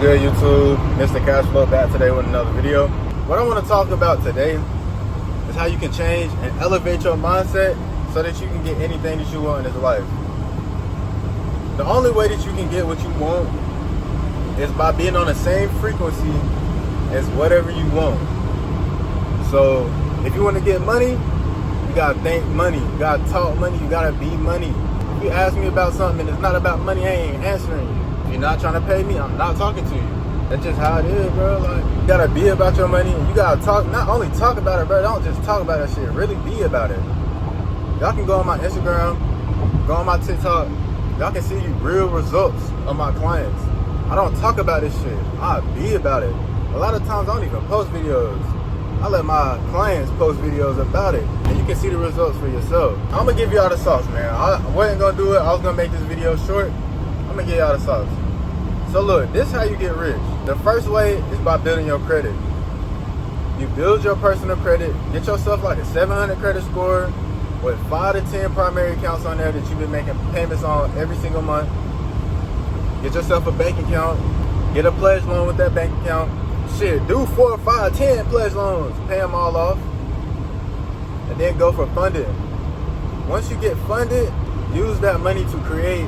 good, YouTube? Mr. Cashflow back today with another video. What I want to talk about today is how you can change and elevate your mindset so that you can get anything that you want in this life. The only way that you can get what you want is by being on the same frequency as whatever you want. So if you want to get money, you gotta think money, you gotta talk money, you gotta be money. If you ask me about something and it's not about money, I ain't answering you. If you're not trying to pay me, I'm not talking to you. That's just how it is, bro. Like, you gotta be about your money, and you gotta talk, not only talk about it, bro, don't just talk about that shit, really be about it. Y'all can go on my Instagram, go on my TikTok, y'all can see real results of my clients. I don't talk about this shit, I be about it. A lot of times I don't even post videos. I let my clients post videos about it, and you can see the results for yourself. I'm gonna give y'all the sauce, man. I wasn't gonna do it. I was gonna make this video short. I'm gonna give y'all the sauce. So look, this is how you get rich. The first way is by building your credit. You build your personal credit, get yourself like a 700 credit score with 5 to 10 primary accounts on there that you've been making payments on every single month. Get yourself a bank account, get a pledge loan with that bank account. Shit, do 4, 5, 10 pledge loans, pay them all off, and then go for funding. Once you get funded, use that money to create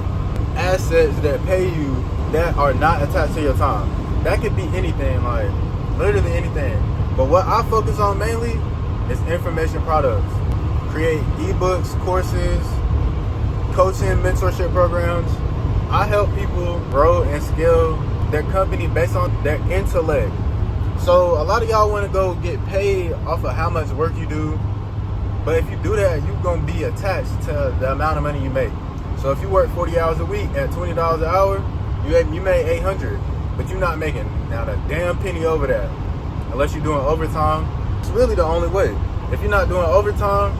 assets that pay you that are not attached to your time. That could be anything, like literally anything. But what I focus on mainly is information products. Create eBooks, courses, coaching, mentorship programs. I help people grow and scale their company based on their intellect. So a lot of y'all want to go get paid off of how much work you do, but if you do that, you're going to be attached to the amount of money you make. So if you work 40 hours a week at $20 an hour, you made 800, but you're not making not a damn penny over that unless you're doing overtime. It's really the only way. If you're not doing overtime,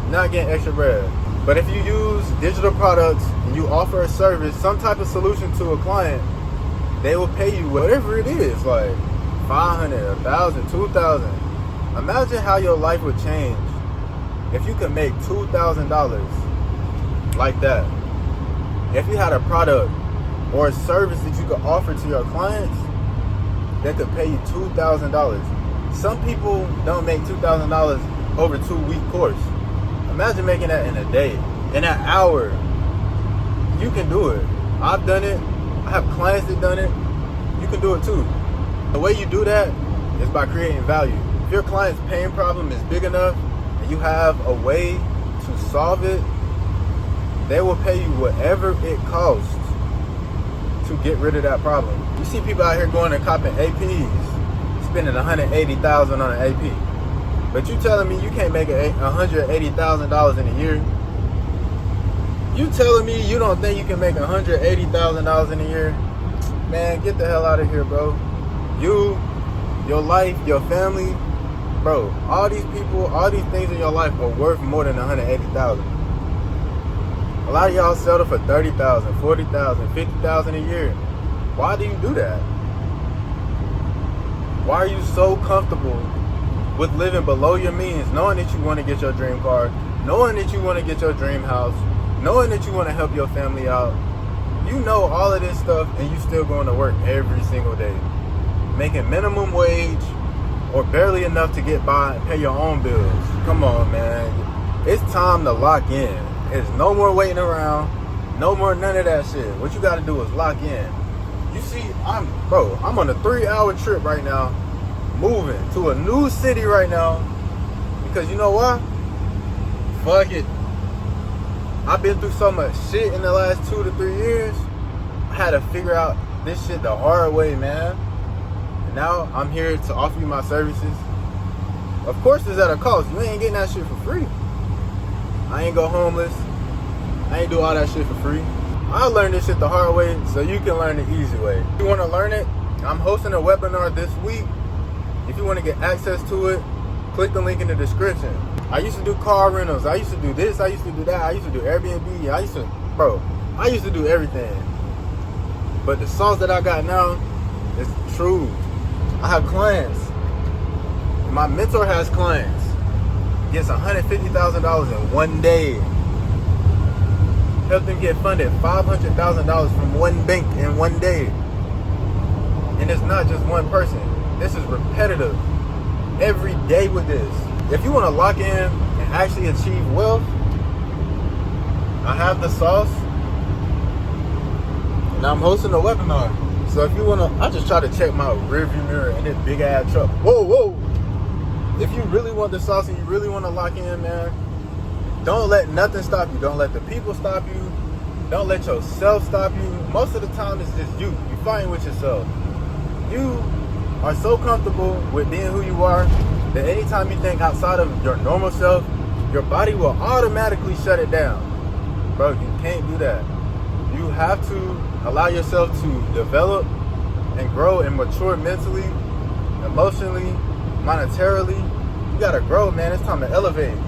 you're not getting extra bread. But if you use digital products and you offer a service, some type of solution to a client, they will pay you whatever it is, like 500, 1,000, 2,000. Imagine how your life would change if you could make $2,000 like that. If you had a product or a service that you could offer to your clients that could pay you $2,000. Some people don't make $2,000 over a 2-week course. Imagine making that in a day, in an hour. You can do it. I've done it. I have clients that done it. You can do it too. The way you do that is by creating value. If your client's pain problem is big enough and you have a way to solve it, they will pay you whatever it costs to get rid of that problem. You see people out here going and copping APs, spending $180,000 on an AP. But you telling me you can't make $180,000 in a year? You telling me you don't think you can make $180,000 in a year? Man, get the hell out of here, bro. You, your life, your family, bro, all these people, all these things in your life are worth more than $180,000. A lot of y'all settle for $30,000, $40,000, $50,000 a year. Why do you do that? Why are you so comfortable with living below your means, knowing that you want to get your dream car, knowing that you want to get your dream house, knowing that you want to help your family out? You know all of this stuff and you still going to work every single day, making minimum wage or barely enough to get by and pay your own bills. Come on, man. It's time to lock in. There's no more waiting around, no more none of that shit. What you got to do is lock in. You see, I'm on a 3-hour trip right now, moving to a new city right now, because you know what? Fuck it. I've been through so much shit in the last 2 to 3 years. I had to figure out this shit the hard way, man. And now I'm here to offer you my services. Of course, it's at a cost. You ain't getting that shit for free. I ain't go homeless. I ain't do all that shit for free. I learned this shit the hard way so you can learn the easy way. If you want to learn it, I'm hosting a webinar this week. If you want to get access to it, click the link in the description. I used to do car rentals. I used to do this. I used to do that. I used to do Airbnb. I used to do everything. But the sauce that I got now is true. I have clients. My mentor has clients. Gets $150,000 in one day. Help them get funded $500,000 from one bank in one day. And it's not just one person. This is repetitive. Every day with this. If you want to lock in and actually achieve wealth, I have the sauce. Now I'm hosting a webinar. So if you want to, I just try to check my rearview mirror in this big ass truck. Whoa. If you really want the sauce and you really want to lock in, man, don't let nothing stop you. Don't let the people stop you. Don't let yourself stop you. Most of the time, it's just you. You're fighting with yourself. You are so comfortable with being who you are that anytime you think outside of your normal self, your body will automatically shut it down. Bro, you can't do that. You have to allow yourself to develop and grow and mature mentally, emotionally, monetarily. You gotta grow, man. It's time to elevate.